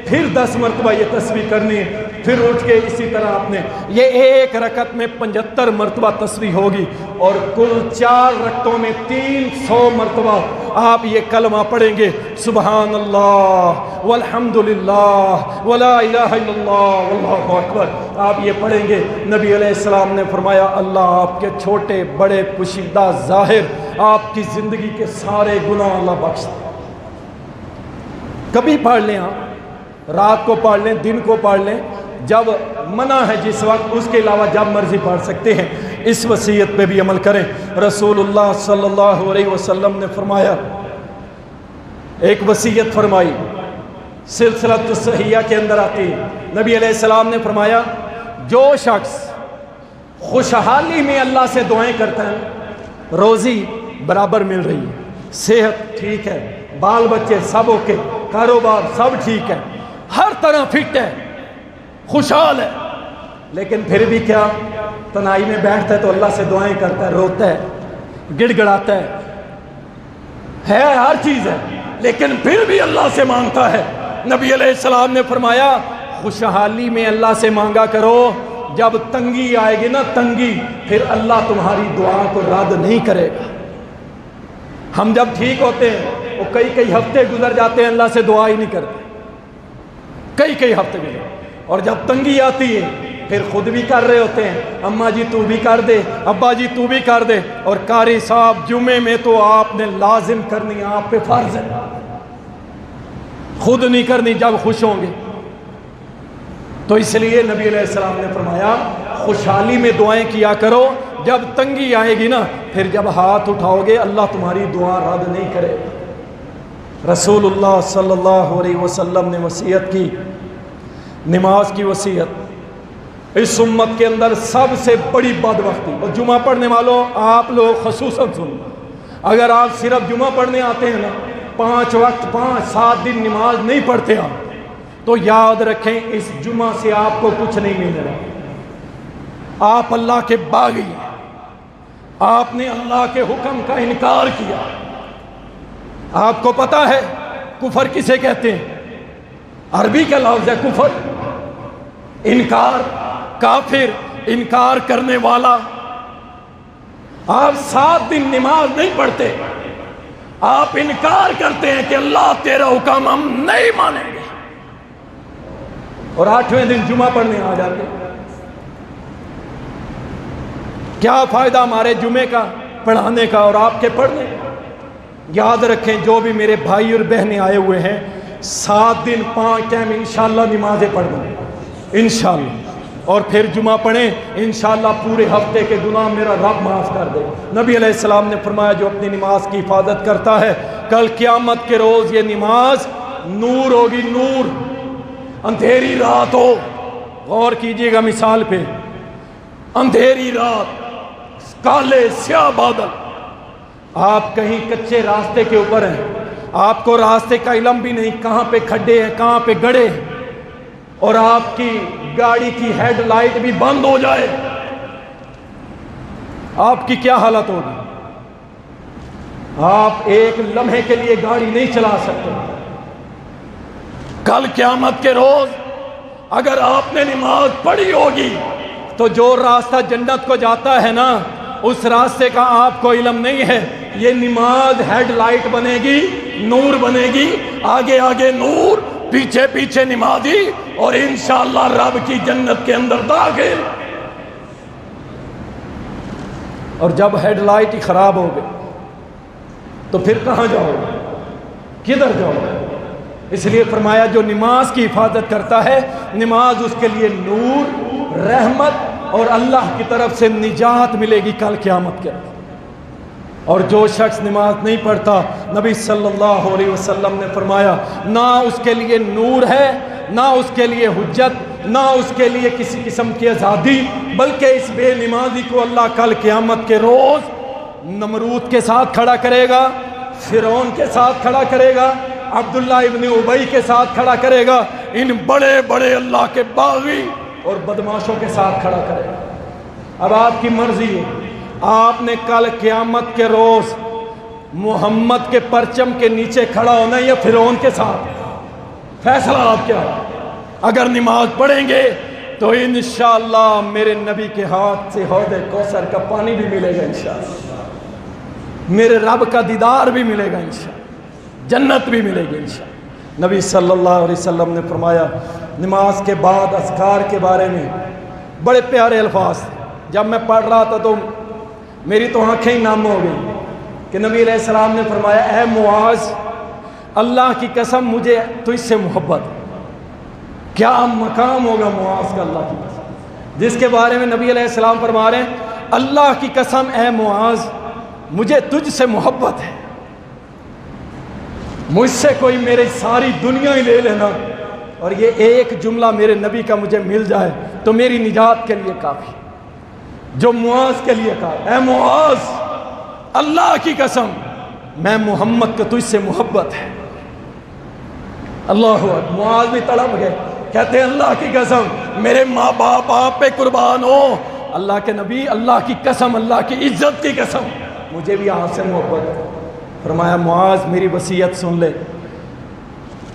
پھر 10 مرتبہ یہ تسبیح کرنی ہے، پھر اٹھ کے اسی طرح آپ نے یہ ایک رکعت میں 75 مرتبہ تسبیح ہوگی، اور کل 4 رکعتوں میں 300 مرتبہ آپ یہ کلمہ پڑھیں گے سبحان اللہ والحمدللہ ولا الہ الا اللہ واللہ اکبر، آپ یہ پڑھیں گے۔ نبی علیہ السلام نے فرمایا، اللہ آپ کے چھوٹے بڑے پوشیدہ ظاہر آپ کی زندگی کے سارے گناہ اللہ بخش دے۔ کبھی پڑھ لیں، آپ رات کو پڑھ لیں، دن کو پڑھ لیں، جب منع ہے جس وقت، اس کے علاوہ جب مرضی پڑھ سکتے ہیں۔ اس وصیت پہ بھی عمل کریں۔ رسول اللہ صلی اللہ علیہ وسلم نے فرمایا، ایک وصیت فرمائی، سلسلۃ الصحیحہ کے اندر آتی ہے، نبی علیہ السلام نے فرمایا، جو شخص خوشحالی میں اللہ سے دعائیں کرتا ہے، روزی برابر مل رہی ہے، صحت ٹھیک ہے، بال بچے سب اوکے، کاروبار سب ٹھیک ہے، ہر طرح فٹ ہے، خوشحال ہے، لیکن پھر بھی کیا، تنہائی میں بیٹھتا ہے تو اللہ سے دعائیں کرتا ہے، روتا ہے، گڑ گڑاتا ہے ہر چیز ہے، لیکن پھر بھی اللہ سے مانگتا ہے، نبی علیہ السلام نے فرمایا خوشحالی میں اللہ سے مانگا کرو، جب تنگی آئے گی نا تنگی، پھر اللہ تمہاری دعا کو رد نہیں کرے گا۔ ہم جب ٹھیک ہوتے ہیں وہ کئی ہفتے گزر جاتے ہیں اللہ سے دعا ہی نہیں کرتے، کئی ہفتے گزر، اور جب تنگی آتی ہے پھر خود بھی کر رہے ہوتے ہیں، اماں جی تو بھی کر دے، ابا جی تو بھی کر دے، اور قاری صاحب جمعے میں تو آپ نے لازم کرنی، آپ پہ فرض ہے، خود نہیں کرنی جب خوش ہوں گے۔ تو اس لیے نبی علیہ السلام نے فرمایا خوشحالی میں دعائیں کیا کرو، جب تنگی آئے گی نا پھر جب ہاتھ اٹھاؤ گے اللہ تمہاری دعا رد نہیں کرے۔ رسول اللہ صلی اللہ علیہ وسلم نے وصیت کی، نماز کی وصیت، اس امت کے اندر سب سے بڑی بدبختی، اور جمعہ پڑھنے والوں آپ لوگ خصوصاً سن، اگر آپ صرف جمعہ پڑھنے آتے ہیں نا، 5 وقت 5-7 دن نماز نہیں پڑھتے آپ، تو یاد رکھیں اس جمعہ سے آپ کو کچھ نہیں ملے گا۔ آپ اللہ کے باغی ہیں، آپ نے اللہ کے حکم کا انکار کیا۔ آپ کو پتہ ہے کفر کسے کہتے ہیں؟ عربی کا لفظ ہے کفر، انکار، کافر، انکار کرنے والا۔ آپ 7 دن نماز نہیں پڑھتے، آپ انکار کرتے ہیں کہ اللہ تیرا حکم ہم نہیں مانیں گے، اور 8ویں دن جمعہ پڑھنے آ جاتے۔ کیا فائدہ ہمارے جمعے کا پڑھانے کا اور آپ کے پڑھنے کا؟ یاد رکھیں جو بھی میرے بھائی اور بہنیں آئے ہوئے ہیں 7 دن 5 ٹائم انشاءاللہ نمازیں پڑھ دیں انشاءاللہ، اور پھر جمعہ پڑھیں انشاءاللہ، پورے ہفتے کے گناہ میرا رب معاف کر دے۔ نبی علیہ السلام نے فرمایا جو اپنی نماز کی حفاظت کرتا ہے کل قیامت کے روز یہ نماز نور ہوگی، نور۔ اندھیری رات ہو، غور کیجئے گا مثال پہ، اندھیری رات، کالے سیاہ بادل، آپ کہیں کچے راستے کے اوپر ہیں، آپ کو راستے کا علم بھی نہیں، کہاں پہ کھڈے ہیں کہاں پہ گڑھے ہیں، اور آپ کی گاڑی کی ہیڈ لائٹ بھی بند ہو جائے، آپ کی کیا حالت ہوگی؟ آپ ایک لمحے کے لیے گاڑی نہیں چلا سکتے۔ کل قیامت کے روز اگر آپ نے نماز پڑھی ہوگی تو جو راستہ جنت کو جاتا ہے نا، اس راستے کا آپ کو علم نہیں ہے، یہ نماز ہیڈ لائٹ بنے گی، نور بنے گی، آگے آگے نور، پیچھے پیچھے نمازی، اور انشاءاللہ رب کی جنت کے اندر داخل۔ اور جب ہیڈ لائٹ ہی خراب ہو گئی تو پھر کہاں جاؤ گے؟ کدھر جاؤ گے؟ اس لیے فرمایا جو نماز کی حفاظت کرتا ہے نماز اس کے لیے نور، رحمت اور اللہ کی طرف سے نجات ملے گی کل قیامت کے۔ اور جو شخص نماز نہیں پڑھتا نبی صلی اللہ علیہ وسلم نے فرمایا نہ اس کے لیے نور ہے، نہ اس کے لیے حجت، نہ اس کے لیے کسی قسم کی آزادی، بلکہ اس بے نمازی کو اللہ کل قیامت کے روز نمرود کے ساتھ کھڑا کرے گا، فرعون کے ساتھ کھڑا کرے گا، عبداللہ ابن ابی کے ساتھ کھڑا کرے گا، ان بڑے بڑے اللہ کے باغی اور بدماشوں کے ساتھ کھڑا کرے گا۔ اب آپ کی مرضی ہے، آپ نے کل قیامت کے روز محمد کے پرچم کے نیچے کھڑا ہونا یا فرعون کے ساتھ؟ فیصلہ آپ کیا ہے؟ اگر نماز پڑھیں گے تو انشاءاللہ میرے نبی کے ہاتھ سے حوض کوثر کا پانی بھی ملے گا، انشاءاللہ میرے رب کا دیدار بھی ملے گا، انشاءاللہ جنت بھی ملے گی انشاءاللہ۔ نبی صلی اللہ علیہ وسلم نے فرمایا نماز کے بعد اذکار کے بارے میں بڑے پیارے الفاظ تھے۔ جب میں پڑھ رہا تھا تو میری تو آنکھیں ہی نم ہو گئی کہ نبی علیہ السلام نے فرمایا اے معاذ، اللہ کی قسم مجھے تجھ سے محبت ہے۔ کیا مقام ہوگا معاذ کا اللہ کی قسم، جس کے بارے میں نبی علیہ السلام فرما رہے ہیں اللہ کی قسم اے معاذ مجھے تجھ سے محبت ہے، مجھ سے کوئی میری ساری دنیا ہی لے لینا اور یہ ایک جملہ میرے نبی کا مجھے مل جائے تو میری نجات کے لیے کافی۔ جو معاذ کے لیے کہا اے معاذ اللہ کی قسم میں محمد کو تجھ سے محبت ہے۔ اللہ اکبر، معاذ بھی تڑپ گئے، کہتے ہیں اللہ کی قسم میرے ماں باپ آپ پہ قربان ہو، اللہ کے نبی اللہ کی قسم، اللہ کی عزت کی قسم مجھے بھی آپ سے محبت ہے۔ فرمایا معاذ میری وصیت سن لے،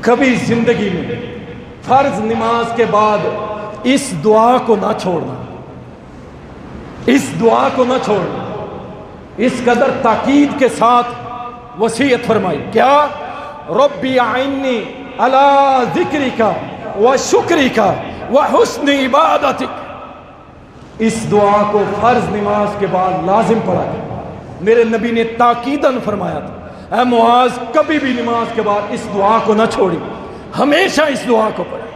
کبھی زندگی میں فرض نماز کے بعد اس دعا کو نہ چھوڑنا، اس دعا کو نہ چھوڑنا۔ اس قدر تاکید کے ساتھ وصیت فرمائی، کیا؟ ربی اعنی علی ذکرک و شکرک و حسن عبادتک۔ اس دعا کو فرض نماز کے بعد لازم پڑھا گیا۔ میرے نبی نے تاکیداً فرمایا تھا، اے معاذ کبھی بھی نماز کے بعد اس دعا کو نہ چھوڑی، ہمیشہ اس دعا کو پڑھیں۔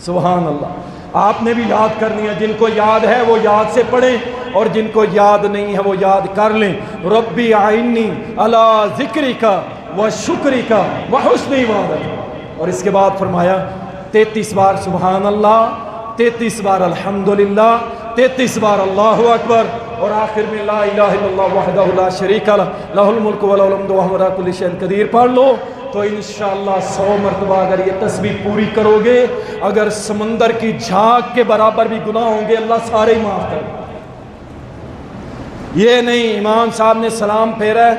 سبحان اللہ۔ آپ نے بھی یاد کرنی ہے، جن کو یاد ہے وہ یاد سے پڑھیں، اور جن کو یاد نہیں ہے وہ یاد کر لیں۔ ربی اعنی علی ذکرک و شکرک و حسن عبادتک۔ اور اس کے بعد فرمایا 33 بار سبحان اللہ، 33 بار الحمدللہ، 33 بار اللہ اکبر، اور آخر میں لا الہ الا اللہ وحدہ لا شریک لہ لہ الملک و لہ الحمد وہو علی کل شیء قدیر پڑھ لو تو انشاءاللہ 100 مرتبہ اگر یہ تسبیح پوری کرو گے، اگر سمندر کی جھاگ کے برابر بھی گناہ ہوں گے اللہ سارے ہی معاف کر دے۔ یہ نہیں امام صاحب نے سلام پھیرا ہے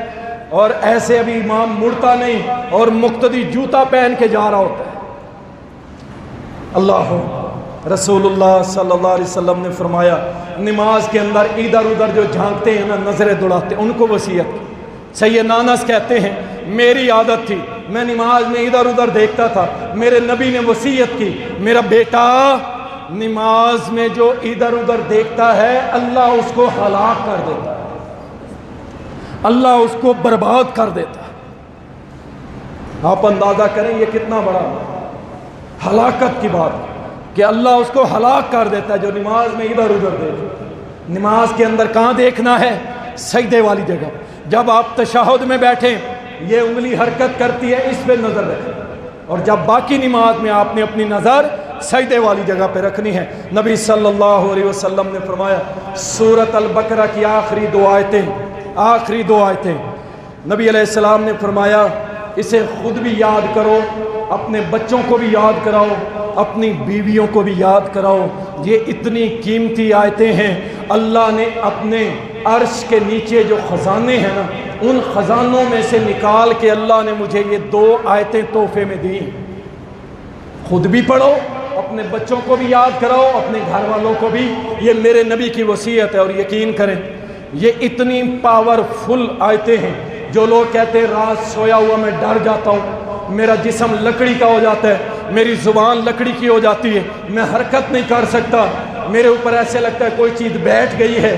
اور ایسے ابھی امام مڑتا نہیں اور مقتدی جوتا پہن کے جا رہا ہوتا ہے۔ اللہ رسول اللہ صلی اللہ علیہ وسلم نے فرمایا، نماز کے اندر ادھر ادھر جو جھانکتے ہیں نا، نظریں دوڑاتے ہیں، ان کو وصیت کی۔ سید انس کہتے ہیں میری عادت تھی، میں نماز میں ادھر ادھر دیکھتا تھا، میرے نبی نے وصیت کی، میرا بیٹا نماز میں جو ادھر ادھر دیکھتا ہے اللہ اس کو ہلاک کر دیتا ہے، اللہ اس کو برباد کر دیتا ہے۔ آپ اندازہ کریں یہ کتنا بڑا ہلاکت کی بات ہے کہ اللہ اس کو ہلاک کر دیتا ہے جو نماز میں ادھر ادھر دیکھے۔ نماز کے اندر کہاں دیکھنا ہے؟ سجدے والی جگہ۔ جب آپ تشہد میں بیٹھیں یہ انگلی حرکت کرتی ہے، اس پہ نظر رکھیں، اور جب باقی نماز میں آپ نے اپنی نظر سجدے والی جگہ پہ رکھنی ہے۔ نبی صلی اللہ علیہ وسلم نے فرمایا سورۃ البقرہ کی آخری دو آیتیں نبی علیہ السلام نے فرمایا اسے خود بھی یاد کرو، اپنے بچوں کو بھی یاد کراؤ، اپنی بیویوں کو بھی یاد کراؤ۔ یہ اتنی قیمتی آیتیں ہیں، اللہ نے اپنے عرش کے نیچے جو خزانے ہیں نا، ان خزانوں میں سے نکال کے اللہ نے مجھے یہ 2 آیتیں تحفے میں دی۔ خود بھی پڑھو، اپنے بچوں کو بھی یاد کراؤ، اپنے گھر والوں کو بھی۔ یہ میرے نبی کی وصیت ہے، اور یقین کریں یہ اتنی پاورفل آیتیں ہیں۔ جو لوگ کہتے ہیں رات سویا ہوا میں ڈر جاتا ہوں، میرا جسم لکڑی کا ہو جاتا ہے، میری زبان لکڑی کی ہو جاتی ہے، میں حرکت نہیں کر سکتا، میرے اوپر ایسے لگتا ہے کوئی چیز بیٹھ گئی ہے،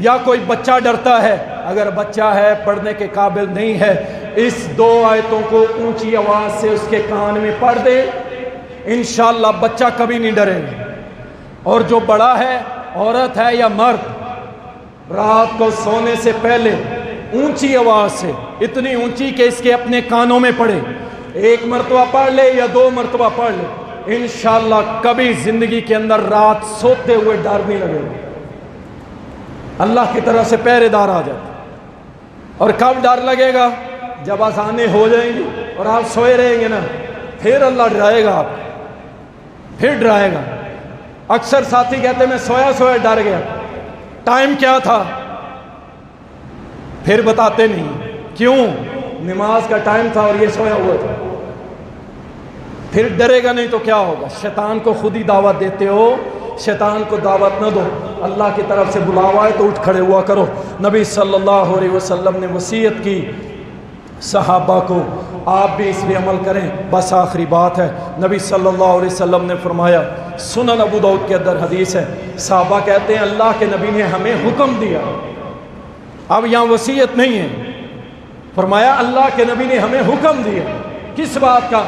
یا کوئی بچہ ڈرتا ہے، اگر بچہ ہے پڑھنے کے قابل نہیں ہے، اس 2 آیتوں کو اونچی آواز سے اس کے کان میں پڑھ دے، انشاءاللہ بچہ کبھی نہیں ڈرے گا۔ اور جو بڑا ہے، عورت ہے یا مرد، رات کو سونے سے پہلے اونچی آواز سے، اتنی اونچی کہ اس کے اپنے کانوں میں پڑے، 1 مرتبہ پڑھ لے یا 2 مرتبہ پڑھ لے، انشاءاللہ کبھی زندگی کے اندر رات سوتے ہوئے ڈر نہیں لگے گا۔ اللہ کی طرف سے پہرے دار آ جاتا۔ اور کب ڈر لگے گا؟ جب اذانیں ہو جائیں گی اور آپ سوئے رہیں گے نا، پھر اللہ ڈرائے گا آپ، پھر ڈرائے گا۔ اکثر ساتھی کہتے ہیں میں سویا سویا ڈر گیا، ٹائم کیا تھا؟ پھر بتاتے نہیں، کیوں؟ نماز کا ٹائم تھا اور یہ سویا ہوا تھا۔ پھر ڈرے گا نہیں تو کیا ہوگا؟ شیطان کو خود ہی دعوت دیتے ہو، شیطان کو دعوت نہ دو، اللہ کی طرف سے بلاوا ہے تو اٹھ کھڑے ہوا کرو۔ نبی صلی اللہ علیہ وسلم نے وصیت کی صحابہ کو، آپ بھی اس پہ عمل کریں۔ بس آخری بات ہے، نبی صلی اللہ علیہ وسلم نے فرمایا، سنن ابو داؤد کے اندر حدیث ہے، صحابہ کہتے ہیں اللہ کے نبی نے ہمیں حکم دیا، اب یہاں وصیت نہیں ہے، فرمایا اللہ کے نبی نے ہمیں حکم دیا، کس بات کا؟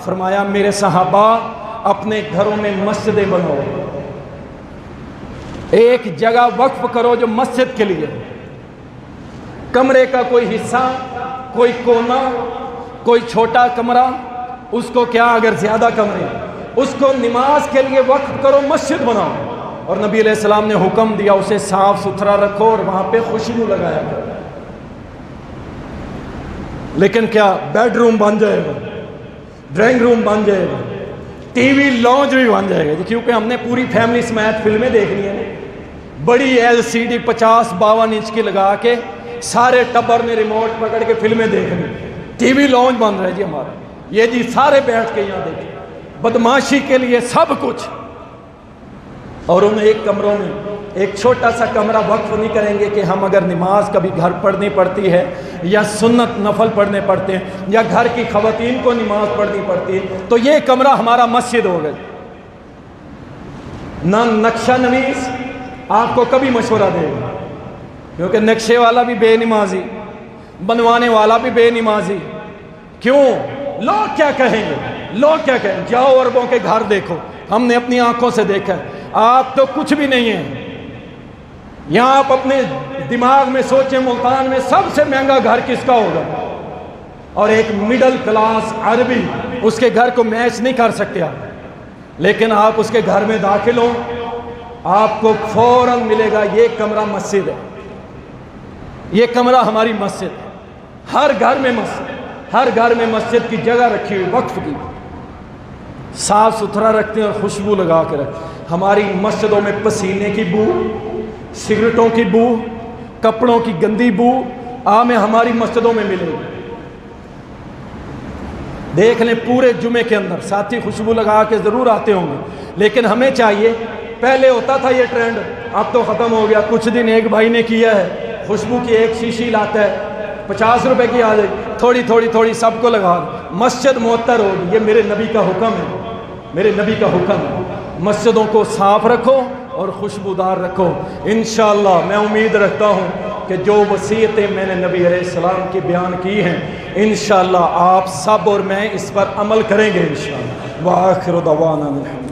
فرمایا میرے صحابہ اپنے گھروں میں مسجدیں بناؤ، ایک جگہ وقف کرو جو مسجد کے لیے، کمرے کا کوئی حصہ، کوئی کونا، کوئی چھوٹا کمرہ، اس کو کیا اگر زیادہ کمرے، اس کو نماز کے لیے وقف کرو، مسجد بناؤ۔ اور نبی علیہ السلام نے حکم دیا اسے صاف ستھرا رکھو اور وہاں پہ خوشبو لگایا کرو۔ لیکن کیا بیڈ روم بن جائے گا، ڈرائنگ روم بن جائے گا، ٹی وی لانچ بھی بن جائے گا، کیونکہ ہم نے پوری فیملی سمیت فلمیں دیکھنی ہیں، بڑی LCD 50-52 انچ کی لگا کے سارے ٹبر نے ریموٹ پکڑ کے فلمیں دیکھنی، ٹی وی لانچ بن رہا ہے جی ہمارا۔ یہ جی سارے بیٹھ کے یہاں دیکھیں، بدماشی کے لیے سب کچھ، اور ان ایک کمروں میں ایک چھوٹا سا کمرہ وقف نہیں کریں گے کہ ہم اگر نماز کبھی گھر پڑھنی پڑتی ہے یا سنت نفل پڑھنے پڑتے ہیں یا گھر کی خواتین کو نماز پڑھنی پڑتی ہے تو یہ کمرہ ہمارا مسجد ہوگا۔ نہ نقشہ نویس آپ کو کبھی مشورہ دے گا، کیونکہ نقشے والا بھی بے نمازی، بنوانے والا بھی بے نمازی۔ کیوں؟ لوگ کیا کہیں گے، لوگ کیا کہیں گے؟ جاؤ عربوں کے گھر دیکھو، ہم نے اپنی آنکھوں سے دیکھا ہے، آپ تو کچھ بھی نہیں ہیں۔ یہاں آپ اپنے دماغ میں سوچیں ملتان میں سب سے مہنگا گھر کس کا ہوگا، اور ایک مڈل کلاس عربی اس کے گھر کو میچ نہیں کر سکتے آپ، لیکن آپ اس کے گھر میں داخل ہوں آپ کو فوراً ملے گا یہ کمرہ مسجد ہے، یہ کمرہ ہماری مسجد ہے۔ ہر گھر میں مسجد، ہر گھر میں مسجد کی جگہ رکھی ہوئی وقف کی، صاف ستھرا رکھتے ہیں اور خوشبو لگا کے رکھتے ہیں۔ ہماری مسجدوں میں پسینے کی بو، سگریٹوں کی بو، کپڑوں کی گندی بو ہمیں ہماری مسجدوں میں ملے گی۔ دیکھ لیں پورے جمعے کے اندر ساتھی خوشبو لگا کے ضرور آتے ہوں گے، لیکن ہمیں چاہیے، پہلے ہوتا تھا یہ ٹرینڈ، اب تو ختم ہو گیا۔ کچھ دن ایک بھائی نے کیا ہے، خوشبو کی ایک شیشی لاتا ہے، 50 روپے کی آ جائے، تھوڑی تھوڑی تھوڑی سب کو لگا دو، مسجد معطر ہوگی۔ یہ میرے نبی کا حکم ہے، میرے نبی کا حکم ہے، مسجدوں کو صاف رکھو اور خوشبودار رکھو۔ انشاءاللہ میں امید رکھتا ہوں کہ جو وصیتیں میں نے نبی علیہ السلام کی بیان کی ہیں انشاءاللہ آپ سب اور میں اس پر عمل کریں گے انشاءاللہ۔ وآخر دعوانا الحمد